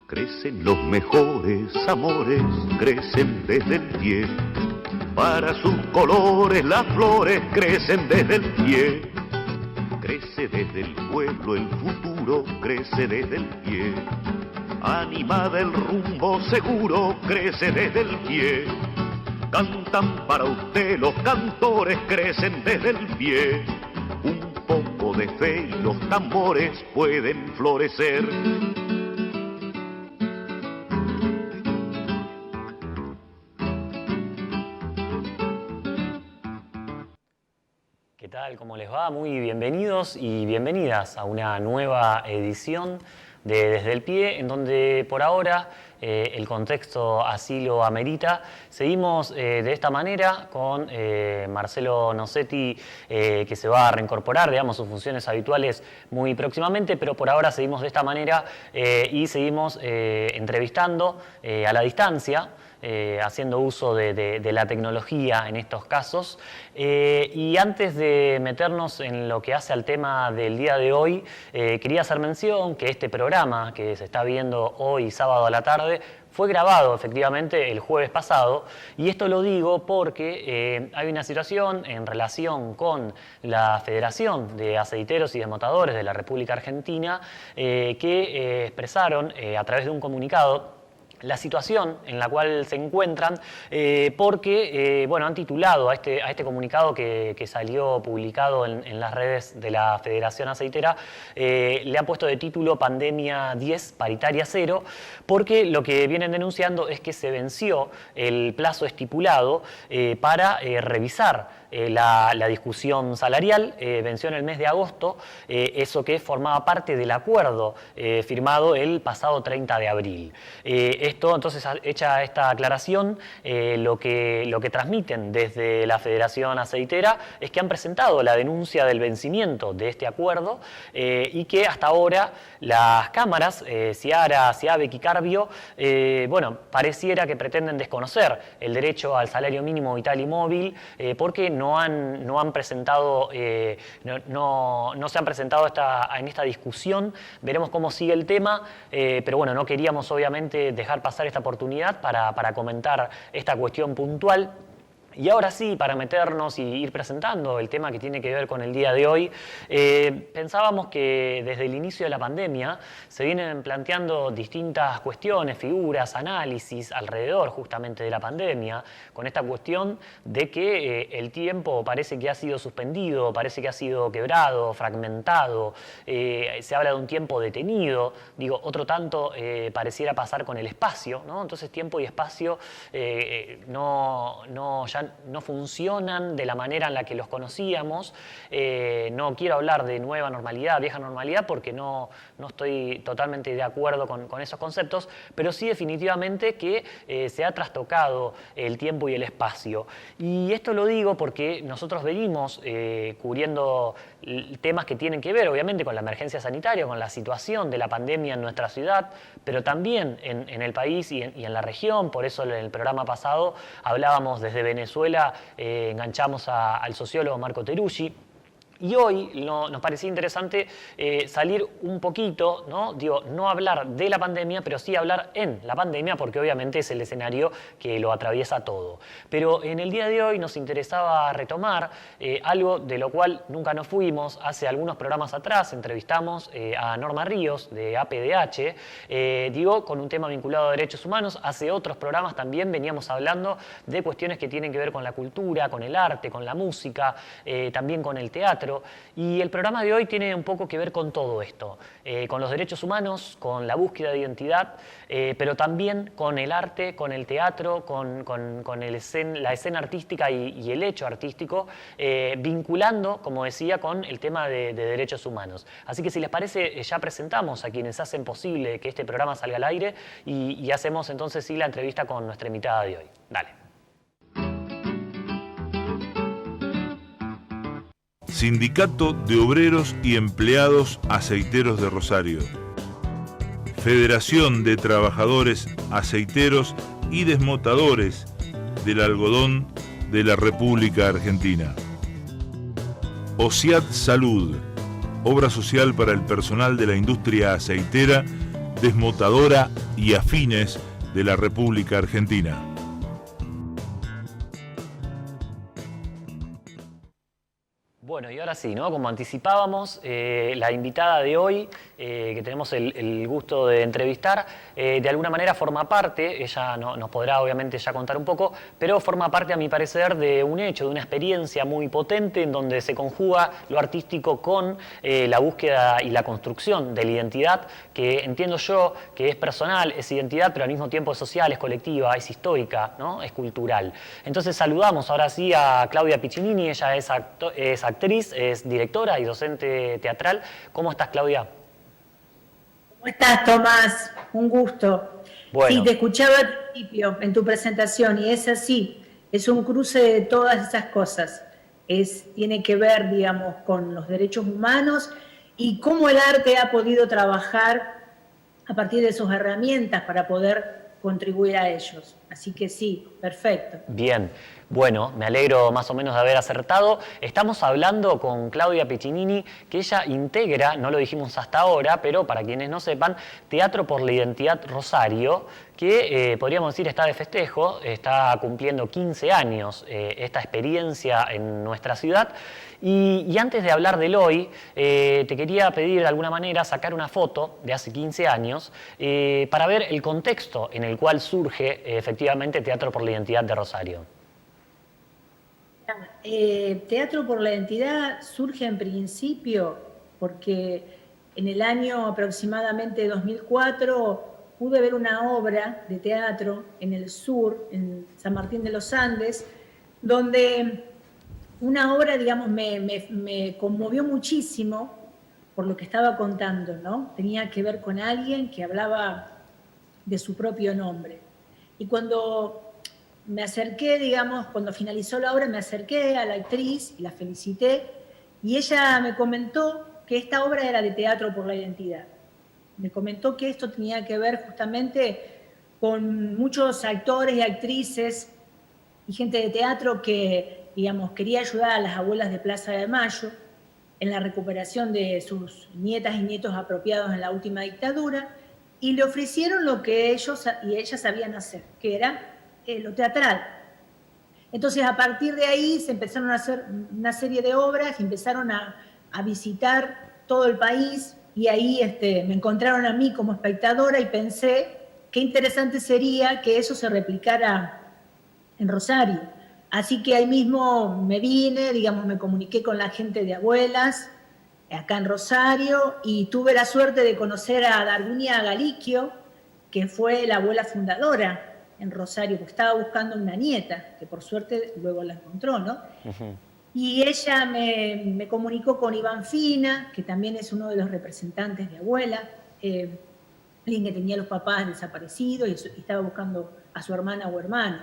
Crecen los mejores amores, crecen desde el pie. Para sus colores las flores crecen desde el pie. Crece desde el pueblo el futuro, crece desde el pie. Animada el rumbo seguro, crece desde el pie. Cantan para usted los cantores, crecen desde el pie. Un poco de fe y los tambores pueden florecer. ¿Qué tal? ¿Cómo les va? Muy bienvenidos y bienvenidas a una nueva edición de Desde el Pie, en donde por ahora el contexto así lo amerita. Seguimos de esta manera con Marcelo Nocetti, que se va a reincorporar, digamos, sus funciones habituales muy próximamente, pero por ahora seguimos de esta manera y seguimos entrevistando a la distancia, haciendo uso de la tecnología en estos casos. Y antes de meternos en lo que hace al tema del día de hoy, quería hacer mención que este programa que se está viendo hoy sábado a la tarde fue grabado efectivamente el jueves pasado, y esto lo digo porque hay una situación en relación con la Federación de Aceiteros y Desmotadores de la República Argentina que expresaron a través de un comunicado la situación en la cual se encuentran, porque bueno, han titulado a este comunicado que salió publicado en las redes de la Federación Aceitera, le han puesto de título Pandemia 10, Paritaria 0, porque lo que vienen denunciando es que se venció el plazo estipulado para revisar la discusión salarial. Venció en el mes de agosto, eso que formaba parte del acuerdo firmado el pasado 30 de abril. Esto, entonces, hecha esta aclaración, lo que transmiten desde la Federación Aceitera es que han presentado la denuncia del vencimiento de este acuerdo y que hasta ahora las cámaras, Ciara, CIABEC y Carbio, bueno, pareciera que pretenden desconocer el derecho al salario mínimo vital y móvil porque no han presentado, no se han presentado en esta discusión. Veremos cómo sigue el tema, pero bueno, no queríamos obviamente dejar pasar esta oportunidad para comentar esta cuestión puntual. Y ahora sí, para meternos y ir presentando el tema que tiene que ver con el día de hoy, pensábamos que desde el inicio de la pandemia se vienen planteando distintas cuestiones, figuras, análisis alrededor justamente de la pandemia, con esta cuestión de que el tiempo parece que ha sido suspendido, parece que ha sido quebrado, fragmentado, se habla de un tiempo detenido, digo, otro tanto pareciera pasar con el espacio, ¿no? Entonces tiempo y espacio ya no funcionan de la manera en la que los conocíamos. No quiero hablar de nueva normalidad, vieja normalidad, porque no estoy totalmente de acuerdo con esos conceptos, pero sí definitivamente que se ha trastocado el tiempo y el espacio. Y esto lo digo porque nosotros venimos cubriendo temas que tienen que ver, obviamente, con la emergencia sanitaria, con la situación de la pandemia en nuestra ciudad, pero también en el país y en la región. Por eso en el programa pasado hablábamos desde Venezuela, enganchamos al sociólogo Marco Teruggi. Y hoy nos parecía interesante salir un poquito, ¿no? Digo, no hablar de la pandemia, pero sí hablar en la pandemia, porque obviamente es el escenario que lo atraviesa todo. Pero en el día de hoy nos interesaba retomar algo de lo cual nunca nos fuimos. Hace algunos programas atrás entrevistamos a Norma Ríos de APDH, digo, con un tema vinculado a derechos humanos. Hace otros programas también veníamos hablando de cuestiones que tienen que ver con la cultura, con el arte, con la música, también con el teatro. Y el programa de hoy tiene un poco que ver con todo esto, con los derechos humanos, con la búsqueda de identidad, pero también con el arte, con el teatro, con la escena artística y el hecho artístico, vinculando, como decía, con el tema de derechos humanos. Así que si les parece, ya presentamos a quienes hacen posible que este programa salga al aire y hacemos entonces sí la entrevista con nuestra invitada de hoy. Dale. Sindicato de Obreros y Empleados Aceiteros de Rosario. Federación de Trabajadores Aceiteros y Desmotadores del Algodón de la República Argentina. OSIAT Salud, obra social para el personal de la industria aceitera desmotadora y afines de la República Argentina. Bueno, y ahora sí, ¿no? Como anticipábamos, la invitada de hoy, que tenemos el gusto de entrevistar, de alguna manera forma parte, ella nos podrá obviamente ya contar un poco, pero forma parte, a mi parecer, de un hecho, de una experiencia muy potente en donde se conjuga lo artístico con la búsqueda y la construcción de la identidad, que entiendo yo que es personal, es identidad, pero al mismo tiempo es social, es colectiva, es histórica, ¿no? Es cultural. Entonces saludamos ahora sí a Claudia Piccinini, ella es actriz, es directora y docente teatral. ¿Cómo estás, Claudia? ¿Cómo estás, Tomás? Un gusto. Bueno. Sí, te escuchaba al principio en tu presentación y es así, es un cruce de todas esas cosas. Tiene que ver, digamos, con los derechos humanos y cómo el arte ha podido trabajar a partir de sus herramientas para poder contribuir a ellos. Así que sí, perfecto. Bien. Bueno, me alegro más o menos de haber acertado. Estamos hablando con Claudia Piccinini, que ella integra, no lo dijimos hasta ahora, pero para quienes no sepan, Teatro por la Identidad Rosario, que podríamos decir está de festejo, está cumpliendo 15 años esta experiencia en nuestra ciudad. Y antes de hablar del hoy, te quería pedir de alguna manera sacar una foto de hace 15 años para ver el contexto en el cual surge efectivamente Teatro por la Identidad de Rosario. Teatro por la Identidad surge en principio porque en el año aproximadamente 2004 pude ver una obra de teatro en el sur, en San Martín de los Andes, donde una obra, digamos, me conmovió muchísimo por lo que estaba contando, ¿no? Tenía que ver con alguien que hablaba de su propio nombre. Y cuando me acerqué, digamos, cuando finalizó la obra, me acerqué a la actriz y la felicité, y ella me comentó que esta obra era de Teatro por la Identidad. Me comentó que esto tenía que ver justamente con muchos actores y actrices y gente de teatro que, digamos, quería ayudar a las abuelas de Plaza de Mayo en la recuperación de sus nietas y nietos apropiados en la última dictadura, y le ofrecieron lo que ellos y ellas sabían hacer, que era lo teatral. Entonces, a partir de ahí se empezaron a hacer una serie de obras, empezaron a visitar todo el país, y ahí me encontraron a mí como espectadora y pensé qué interesante sería que eso se replicara en Rosario. Así que ahí mismo me vine, digamos, me comuniqué con la gente de abuelas acá en Rosario y tuve la suerte de conocer a Darwinia Galiquio, que fue la abuela fundadora en Rosario, porque estaba buscando una nieta, que por suerte luego la encontró, ¿no? Uh-huh. Y ella me comunicó con Iván Fina, que también es uno de los representantes de abuela, alguien que tenía los papás desaparecidos y estaba buscando a su hermana o hermano.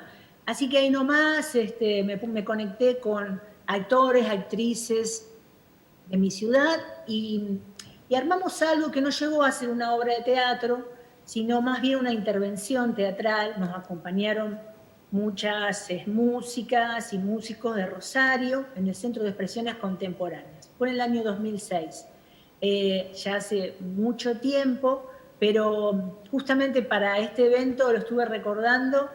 Así que ahí nomás me conecté con actores, actrices de mi ciudad y armamos algo que no llegó a ser una obra de teatro, sino más bien una intervención teatral. Nos acompañaron muchas músicas y músicos de Rosario en el Centro de Expresiones Contemporáneas. Fue en el año 2006, ya hace mucho tiempo, pero justamente para este evento lo estuve recordando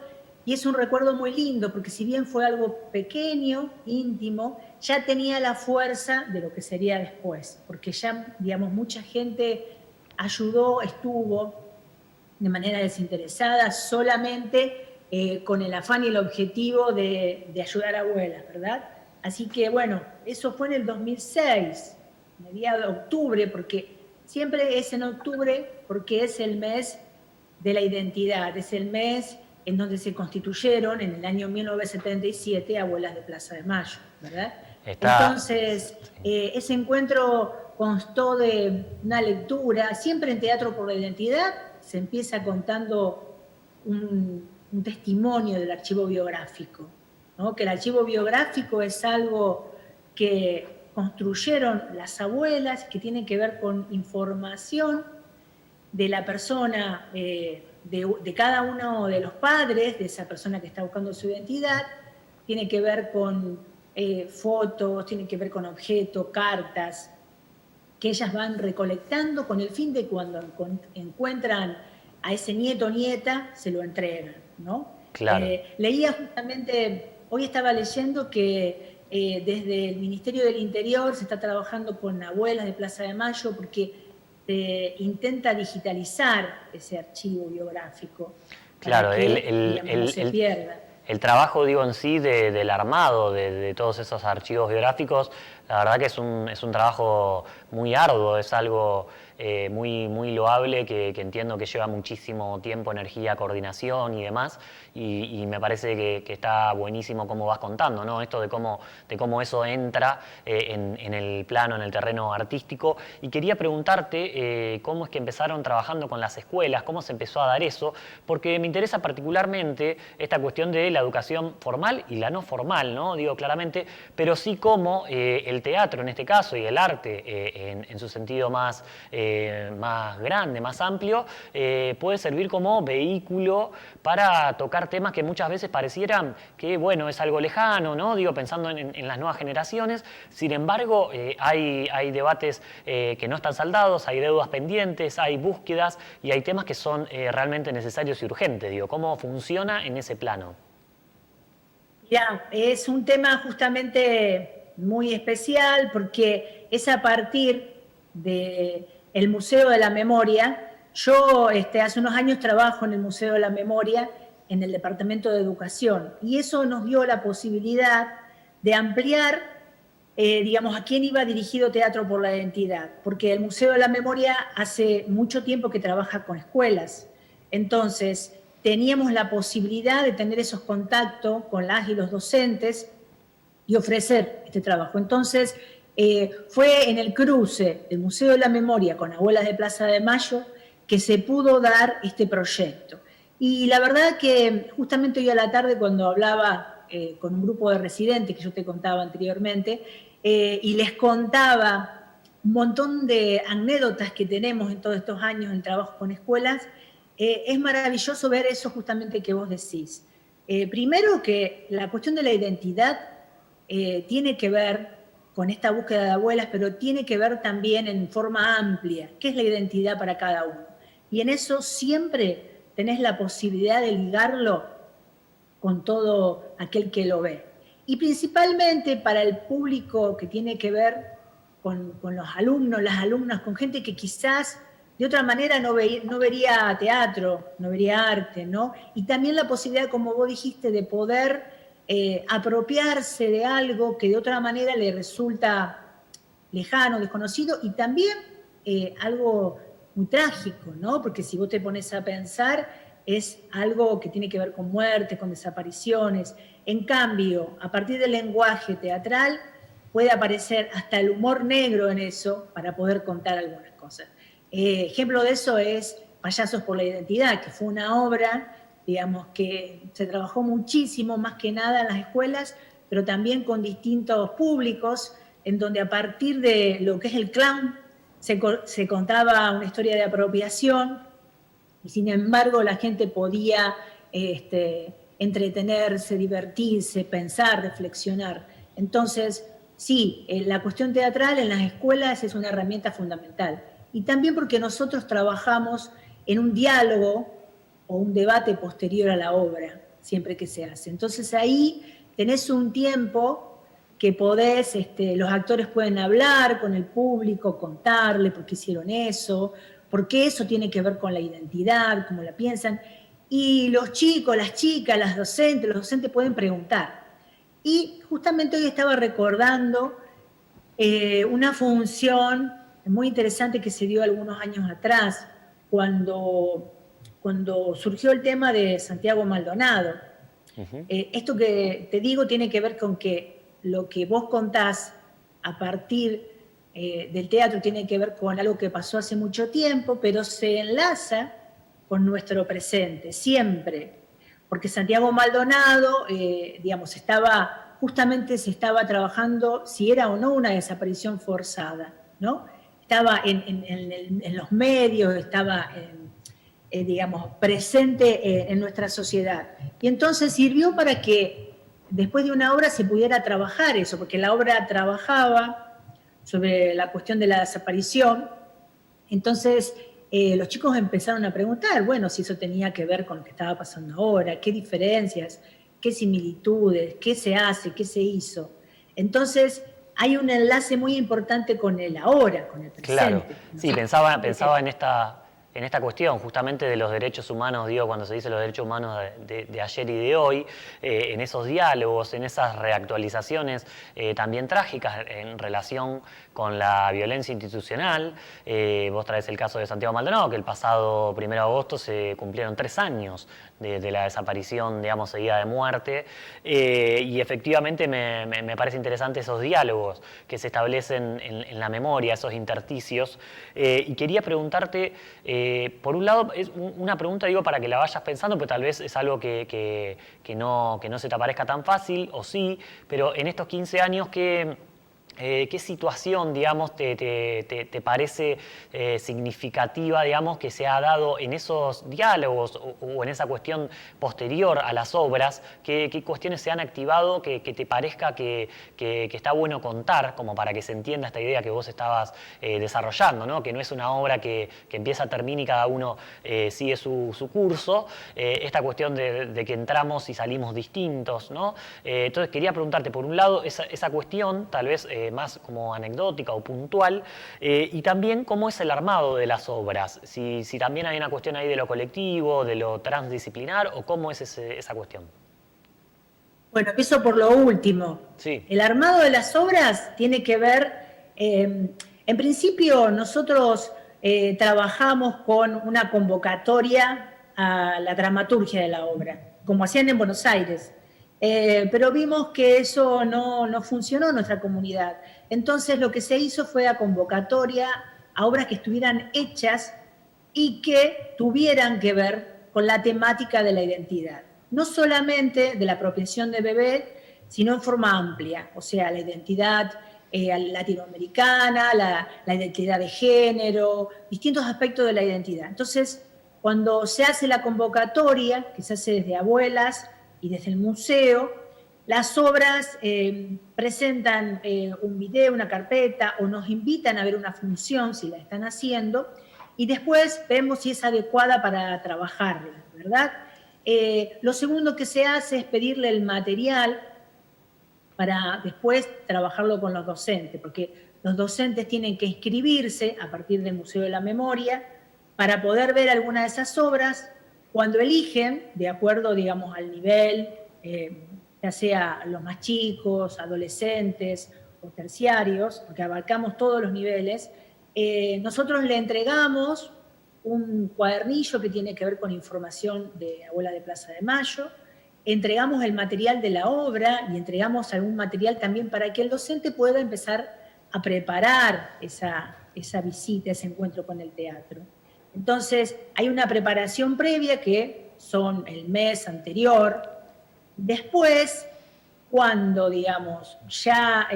y es un recuerdo muy lindo, porque si bien fue algo pequeño, íntimo, ya tenía la fuerza de lo que sería después, porque ya, digamos, mucha gente ayudó, estuvo de manera desinteresada, solamente con el afán y el objetivo de ayudar a abuelas, ¿verdad? Así que, bueno, eso fue en el 2006, mediados de octubre, porque siempre es en octubre, porque es el mes de la identidad, es el mes en donde se constituyeron en el año 1977 Abuelas de Plaza de Mayo, ¿verdad? Entonces, ese encuentro constó de una lectura, siempre en Teatro por la Identidad se empieza contando un testimonio del archivo biográfico, ¿no? Que el archivo biográfico es algo que construyeron las abuelas, que tiene que ver con información de la persona, de cada uno de los padres, de esa persona que está buscando su identidad, tiene que ver con fotos, tiene que ver con objetos, cartas, que ellas van recolectando con el fin de cuando encuentran a ese nieto o nieta, se lo entregan, ¿no? Claro. Leía justamente, hoy estaba leyendo que desde el Ministerio del Interior se está trabajando con abuelas de Plaza de Mayo porque intenta digitalizar ese archivo biográfico. Claro, que, no se pierda. El trabajo, digo, en sí del armado de todos esos archivos biográficos, la verdad que es un trabajo muy arduo, es algo muy loable que entiendo que lleva muchísimo tiempo, energía, coordinación y demás, y me parece que está buenísimo cómo vas contando, ¿no? Esto de cómo eso entra en el plano, en el terreno artístico. Y quería preguntarte cómo es que empezaron trabajando con las escuelas, cómo se empezó a dar eso, porque me interesa particularmente esta cuestión de la educación formal y la no formal, ¿no? Digo claramente, pero sí cómo el teatro en este caso y el arte en su sentido más grande, más amplio, puede servir como vehículo para tocar temas que muchas veces parecieran que, bueno, es algo lejano, ¿no? Digo, pensando en las nuevas generaciones. Sin embargo, hay debates que no están saldados, hay deudas pendientes, hay búsquedas y hay temas que son realmente necesarios y urgentes. Digo, ¿cómo funciona en ese plano? Ya, es un tema justamente muy especial porque es a partir del Museo de la Memoria. Yo hace unos años trabajo en el Museo de la Memoria en el Departamento de Educación y eso nos dio la posibilidad de ampliar, digamos, a quién iba dirigido Teatro por la Identidad, porque el Museo de la Memoria hace mucho tiempo que trabaja con escuelas. Entonces, teníamos la posibilidad de tener esos contactos con las y los docentes y ofrecer este trabajo. Entonces, fue en el cruce del Museo de la Memoria con Abuelas de Plaza de Mayo que se pudo dar este proyecto. Y la verdad que justamente hoy a la tarde cuando hablaba con un grupo de residentes que yo te contaba anteriormente y les contaba un montón de anécdotas que tenemos en todos estos años en trabajo con escuelas, es maravilloso ver eso justamente que vos decís. Primero que la cuestión de la identidad tiene que ver con esta búsqueda de abuelas, pero tiene que ver también en forma amplia, qué es la identidad para cada uno. Y en eso siempre tenés la posibilidad de ligarlo con todo aquel que lo ve. Y principalmente para el público que tiene que ver con los alumnos, las alumnas, con gente que quizás de otra manera no vería teatro, no vería arte, ¿no? Y también la posibilidad, como vos dijiste, de poder apropiarse de algo que de otra manera le resulta lejano, desconocido, y también algo muy trágico, ¿no? Porque si vos te pones a pensar, es algo que tiene que ver con muertes, con desapariciones. En cambio, a partir del lenguaje teatral, puede aparecer hasta el humor negro en eso para poder contar algunas cosas. Ejemplo de eso es Payasos por la Identidad, que fue una obra, digamos, que se trabajó muchísimo, más que nada en las escuelas, pero también con distintos públicos, en donde a partir de lo que es el clown, se contaba una historia de apropiación, y sin embargo la gente podía entretenerse, divertirse, pensar, reflexionar. Entonces, sí, la cuestión teatral en las escuelas es una herramienta fundamental. Y también porque nosotros trabajamos en un diálogo o un debate posterior a la obra, siempre que se hace. Entonces ahí tenés un tiempo que podés, los actores pueden hablar con el público, contarle por qué hicieron eso, por qué eso tiene que ver con la identidad, cómo la piensan. Y los chicos, las chicas, los docentes pueden preguntar. Y justamente hoy estaba recordando una función muy interesante que se dio algunos años atrás, cuando surgió el tema de Santiago Maldonado. Uh-huh. Esto que te digo tiene que ver con que lo que vos contás a partir del teatro tiene que ver con algo que pasó hace mucho tiempo, pero se enlaza con nuestro presente, siempre. Porque Santiago Maldonado, digamos, se estaba trabajando si era o no una desaparición forzada, ¿no? Estaba en los medios, estaba digamos, presente en nuestra sociedad. Y entonces sirvió para que después de una obra se pudiera trabajar eso, porque la obra trabajaba sobre la cuestión de la desaparición. Entonces, los chicos empezaron a preguntar, bueno, si eso tenía que ver con lo que estaba pasando ahora, qué diferencias, qué similitudes, qué se hace, qué se hizo. Entonces, hay un enlace muy importante con el ahora, con el presente. Claro, sí, pensaba en esta cuestión justamente de los derechos humanos, digo, cuando se dice los derechos humanos de ayer y de hoy, en esos diálogos, en esas reactualizaciones también trágicas en relación con la violencia institucional. Vos traes el caso de Santiago Maldonado, que el pasado 1 de agosto se cumplieron 3 años de la desaparición, digamos, seguida de muerte, y efectivamente me parece interesante esos diálogos que se establecen en la memoria, esos intersticios, y quería preguntarte, por un lado, es una pregunta, digo, para que la vayas pensando, porque tal vez es algo que no se te aparezca tan fácil, o sí, pero en estos 15 años, ¿qué situación, digamos, te parece significativa, digamos, que se ha dado en esos diálogos o en esa cuestión posterior a las obras? ¿Qué cuestiones se han activado que te parezca que está bueno contar, como para que se entienda esta idea que vos estabas desarrollando, ¿no? Que no es una obra que empieza, termina y cada uno sigue su curso, esta cuestión de que entramos y salimos distintos, ¿no? Entonces quería preguntarte, por un lado, esa cuestión, tal vez más como anecdótica o puntual, y también cómo es el armado de las obras, si también hay una cuestión ahí de lo colectivo, de lo transdisciplinar, o cómo es esa cuestión. Bueno, empiezo por lo último. Sí. El armado de las obras tiene que ver, en principio nosotros trabajamos con una convocatoria a la dramaturgia de la obra, como hacían en Buenos Aires. Pero vimos que eso no funcionó en nuestra comunidad. Entonces lo que se hizo fue a convocatoria a obras que estuvieran hechas y que tuvieran que ver con la temática de la identidad. No solamente de la apropiación de bebé, sino en forma amplia, o sea, la identidad latinoamericana, la identidad de género, distintos aspectos de la identidad. Entonces, cuando se hace la convocatoria, que se hace desde Abuelas y desde el museo, las obras presentan un video, una carpeta, o nos invitan a ver una función, si la están haciendo, y después vemos si es adecuada para trabajarla, ¿verdad? Lo segundo que se hace es pedirle el material para después trabajarlo con los docentes, porque los docentes tienen que inscribirse a partir del Museo de la Memoria para poder ver alguna de esas obras. Cuando eligen, de acuerdo, digamos, al nivel, ya sea los más chicos, adolescentes o terciarios, porque abarcamos todos los niveles, nosotros le entregamos un cuadernillo que tiene que ver con información de Abuela de Plaza de Mayo, entregamos el material de la obra y entregamos algún material también para que el docente pueda empezar a preparar esa visita, ese encuentro con el teatro. Entonces, hay una preparación previa que son el mes anterior. Después, cuando, digamos, ya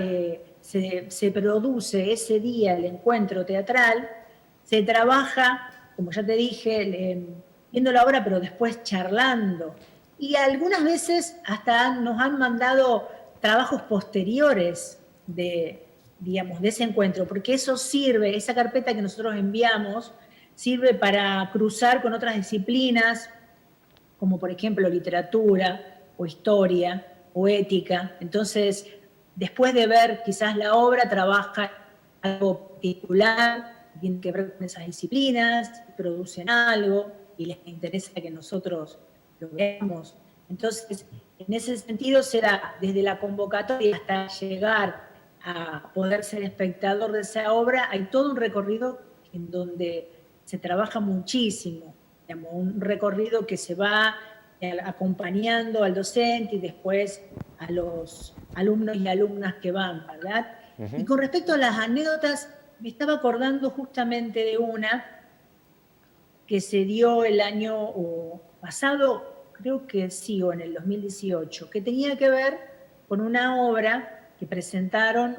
se produce ese día el encuentro teatral, se trabaja, como ya te dije, viendo la obra, pero después charlando. Y algunas veces hasta nos han mandado trabajos posteriores de ese encuentro, porque eso sirve, esa carpeta que nosotros enviamos, sirve para cruzar con otras disciplinas, como por ejemplo literatura, o historia, o ética. Entonces, después de ver quizás la obra, trabaja algo particular, tiene que ver con esas disciplinas, producen algo, y les interesa que nosotros lo veamos. Entonces, en ese sentido será desde la convocatoria hasta llegar a poder ser espectador de esa obra, hay todo un recorrido en donde se trabaja muchísimo, digamos, un recorrido que se va acompañando al docente y después a los alumnos y alumnas que van, ¿verdad? Uh-huh. Y con respecto a las anécdotas, me estaba acordando justamente de una que se dio el año pasado, creo que sí, o en el 2018, que tenía que ver con una obra que presentaron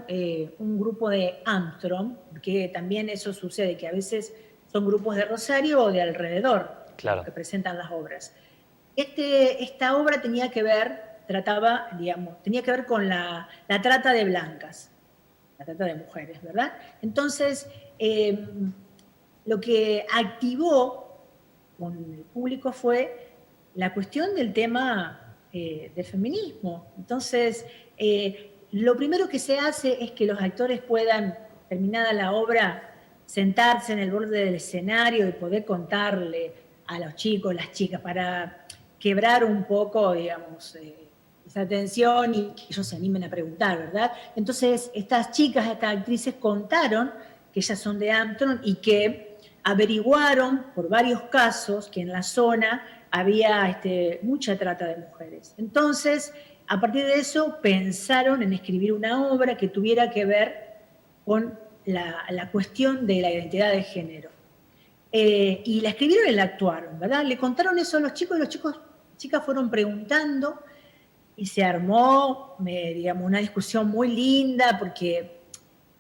un grupo de Armstrong, porque también eso sucede, que a veces son grupos de Rosario o de alrededor, claro, que presentan las obras. Esta obra tenía que ver con la trata de blancas. la trata de mujeres, ¿verdad? Entonces, lo que activó con el público fue la cuestión del tema del feminismo. Entonces, lo primero que se hace es que los actores puedan, terminada la obra, sentarse en el borde del escenario y poder contarle a los chicos, las chicas, para quebrar un poco, digamos, esa tensión y que ellos se animen a preguntar, ¿verdad? Entonces, estas chicas, estas actrices contaron que ellas son de Armstrong y que averiguaron por varios casos que en la zona había mucha trata de mujeres. Entonces, a partir de eso, pensaron en escribir una obra que tuviera que ver con la cuestión de la identidad de género. Y la escribieron y la actuaron, ¿verdad? Le contaron eso a los chicos y las chicas fueron preguntando y se armó, digamos, una discusión muy linda porque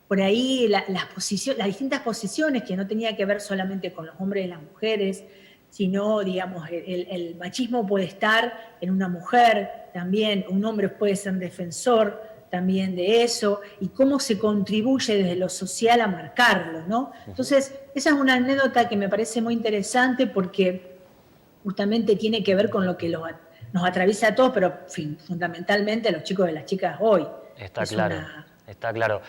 por ahí las distintas posiciones que no tenía que ver solamente con los hombres y las mujeres, sino, digamos, el machismo puede estar en una mujer también, un hombre puede ser defensor también de eso, y cómo se contribuye desde lo social a marcarlo, ¿no? Entonces, esa es una anécdota que me parece muy interesante porque justamente tiene que ver con lo que nos atraviesa a todos, pero fundamentalmente a los chicos y las chicas hoy. Está claro. Está claro.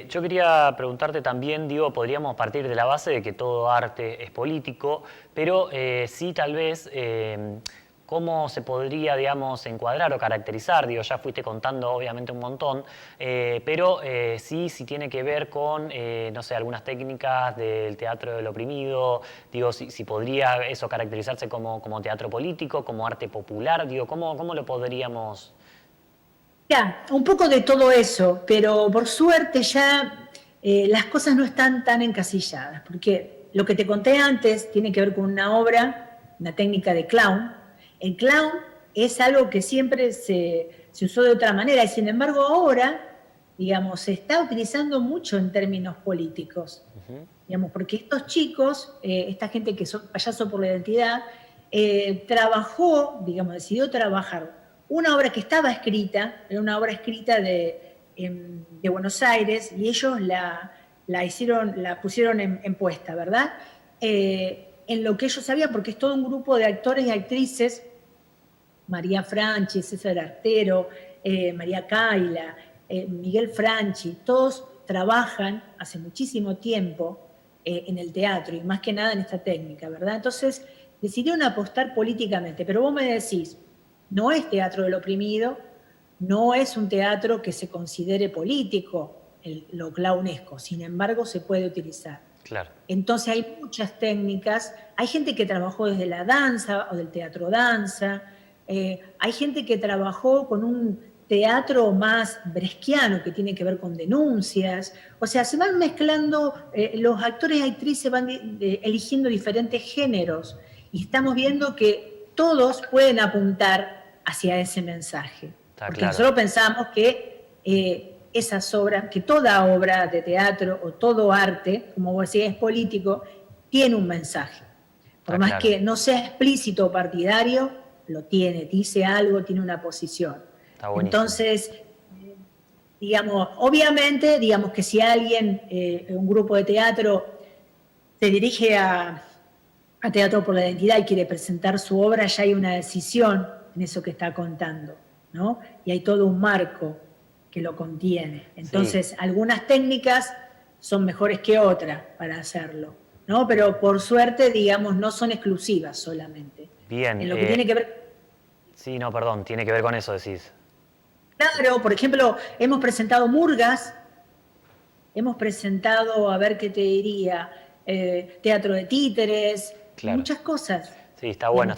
Yo quería preguntarte también, digo, podríamos partir de la base de que todo arte es político, pero sí tal vez cómo se podría, digamos, encuadrar o caracterizar, digo, ya fuiste contando obviamente un montón, pero sí tiene que ver con, no sé, algunas técnicas del teatro del oprimido, digo, si podría eso caracterizarse como teatro político, como arte popular, digo, ¿cómo lo podríamos...? Ya, un poco de todo eso, pero por suerte ya las cosas no están tan encasilladas, porque lo que te conté antes tiene que ver con una obra, una técnica de clown. El clown es algo que siempre se usó de otra manera y sin embargo ahora, digamos, se está utilizando mucho en términos políticos, digamos, porque estos chicos, esta gente que son payaso por la identidad, decidió trabajar una obra que estaba escrita, era una obra escrita de Buenos Aires, y ellos la pusieron en puesta, ¿verdad? En lo que ellos sabían, porque es todo un grupo de actores y actrices, María Franchi, César Artero, María Kaila, Miguel Franchi, todos trabajan hace muchísimo tiempo en el teatro, y más que nada en esta técnica, ¿verdad? Entonces, decidieron apostar políticamente, pero vos me decís, no es teatro del oprimido, no es un teatro que se considere político, lo clownesco, sin embargo se puede utilizar. Claro. Entonces hay muchas técnicas, hay gente que trabajó desde la danza o del teatro danza, hay gente que trabajó con un teatro más bresquiano que tiene que ver con denuncias, o sea, se van mezclando, los actores y actrices van eligiendo diferentes géneros y estamos viendo que todos pueden apuntar hacia ese mensaje. Está porque claro. Nosotros pensamos que esas obras, que toda obra de teatro o todo arte, como vos decías, es político, tiene un mensaje. Por más que no sea explícito o partidario, lo tiene, dice algo, tiene una posición. Está buenísimo. Entonces, digamos, obviamente, digamos que si alguien, un grupo de teatro, se dirige a Teatro por la Identidad y quiere presentar su obra, ya hay una decisión en eso que está contando, ¿no? Y hay todo un marco que lo contiene. Entonces, algunas técnicas son mejores que otras para hacerlo, ¿no? Pero por suerte, digamos, no son exclusivas solamente. Bien. En lo que tiene que ver... Sí, no, perdón, tiene que ver con eso, decís. Claro, por ejemplo, hemos presentado murgas, hemos presentado, a ver qué te diría, teatro de títeres, claro. Muchas cosas. Sí, está bueno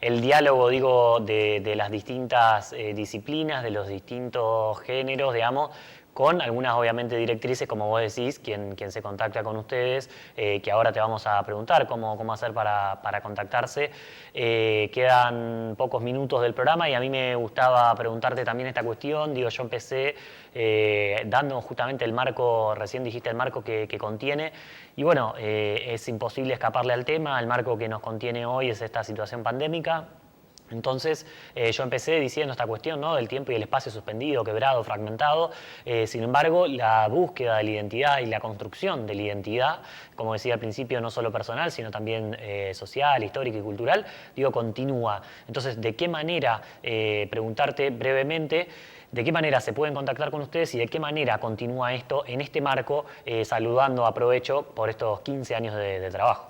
el diálogo, digo, de las distintas disciplinas, de los distintos géneros, digamos, con algunas, obviamente, directrices, como vos decís, quien se contacta con ustedes, que ahora te vamos a preguntar cómo hacer para contactarse. Quedan pocos minutos del programa y a mí me gustaba preguntarte también esta cuestión. Digo, yo empecé dando justamente el marco, recién dijiste el marco que contiene, y bueno, es imposible escaparle al tema. El marco que nos contiene hoy es esta situación pandémica. Entonces, yo empecé diciendo esta cuestión, ¿no?, del tiempo y el espacio suspendido, quebrado, fragmentado. Sin embargo, la búsqueda de la identidad y la construcción de la identidad, como decía al principio, no solo personal, sino también social, histórica y cultural, continúa. Entonces, ¿de qué manera, preguntarte brevemente, de qué manera se pueden contactar con ustedes y de qué manera continúa esto en este marco, saludando, aprovecho, por estos 15 años de trabajo?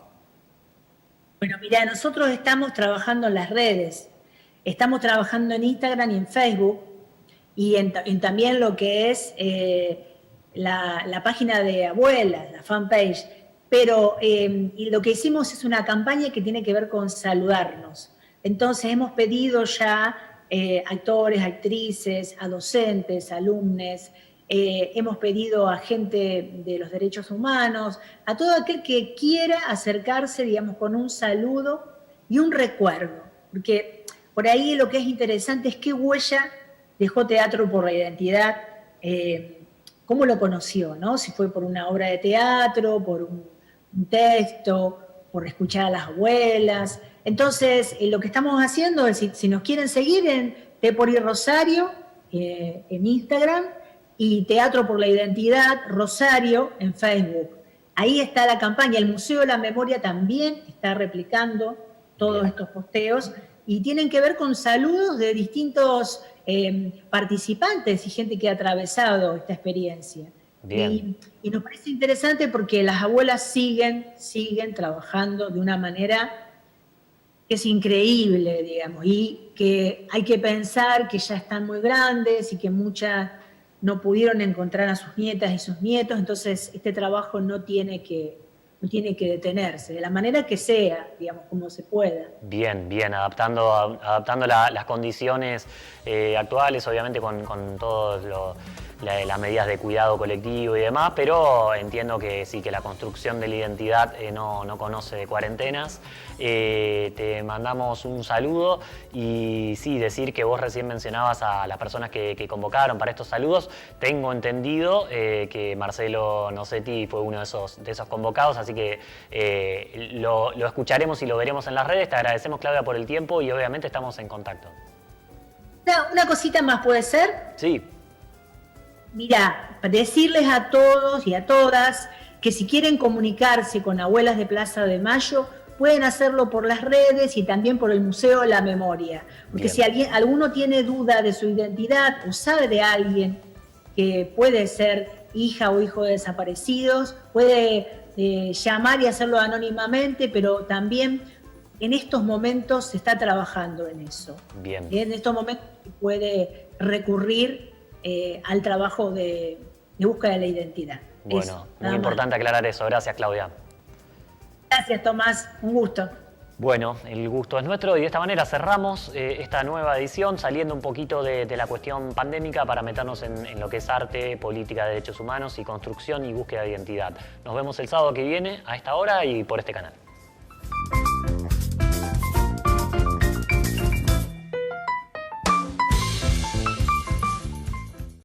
Bueno, mira, nosotros estamos trabajando en las redes, estamos trabajando en Instagram y en Facebook y en también lo que es la página de abuelas, la fanpage, pero y lo que hicimos es una campaña que tiene que ver con saludarnos. Entonces hemos pedido ya actores, actrices, a docentes, alumnos, hemos pedido a gente de los derechos humanos, a todo aquel que quiera acercarse, digamos, con un saludo y un recuerdo. Porque por ahí lo que es interesante es qué huella dejó Teatro por la Identidad, cómo lo conoció, ¿no? Si fue por una obra de teatro, por un texto, por escuchar a las abuelas. Entonces, lo que estamos haciendo es, si nos quieren seguir en Te por Ir Rosario, en Instagram, y Teatro por la Identidad Rosario en Facebook. Ahí está la campaña. El Museo de la Memoria también está replicando todos estos posteos y tienen que ver con saludos de distintos participantes y gente que ha atravesado esta experiencia. Y nos parece interesante porque las abuelas siguen trabajando de una manera que es increíble, digamos, y que hay que pensar que ya están muy grandes y que muchas no pudieron encontrar a sus nietas y sus nietos, entonces este trabajo no tiene que detenerse, de la manera que sea, digamos, como se pueda. Bien, adaptando las condiciones actuales, obviamente con todas las medidas de cuidado colectivo y demás, pero entiendo que sí, que la construcción de la identidad no conoce de cuarentenas. Te mandamos un saludo y sí, decir que vos recién mencionabas a las personas que convocaron para estos saludos. Tengo entendido que Marcelo Nocetti fue uno de esos convocados, así que lo escucharemos y lo veremos en las redes. Te agradecemos, Claudia, por el tiempo y obviamente estamos en contacto. Una cosita más, ¿puede ser? Sí. Mirá, decirles a todos y a todas que si quieren comunicarse con Abuelas de Plaza de Mayo, pueden hacerlo por las redes y también por el Museo de la Memoria. Porque si alguno tiene duda de su identidad o sabe de alguien que puede ser hija o hijo de desaparecidos, puede llamar y hacerlo anónimamente, pero también en estos momentos se está trabajando en eso. Bien. En estos momentos puede recurrir al trabajo de búsqueda de la identidad. Bueno, eso, muy importante aclarar eso. Gracias, Claudia. Gracias, Tomás. Un gusto. Bueno, el gusto es nuestro y de esta manera cerramos esta nueva edición, saliendo un poquito de la cuestión pandémica para meternos en lo que es arte, política, derechos humanos y construcción y búsqueda de identidad. Nos vemos el sábado que viene a esta hora y por este canal.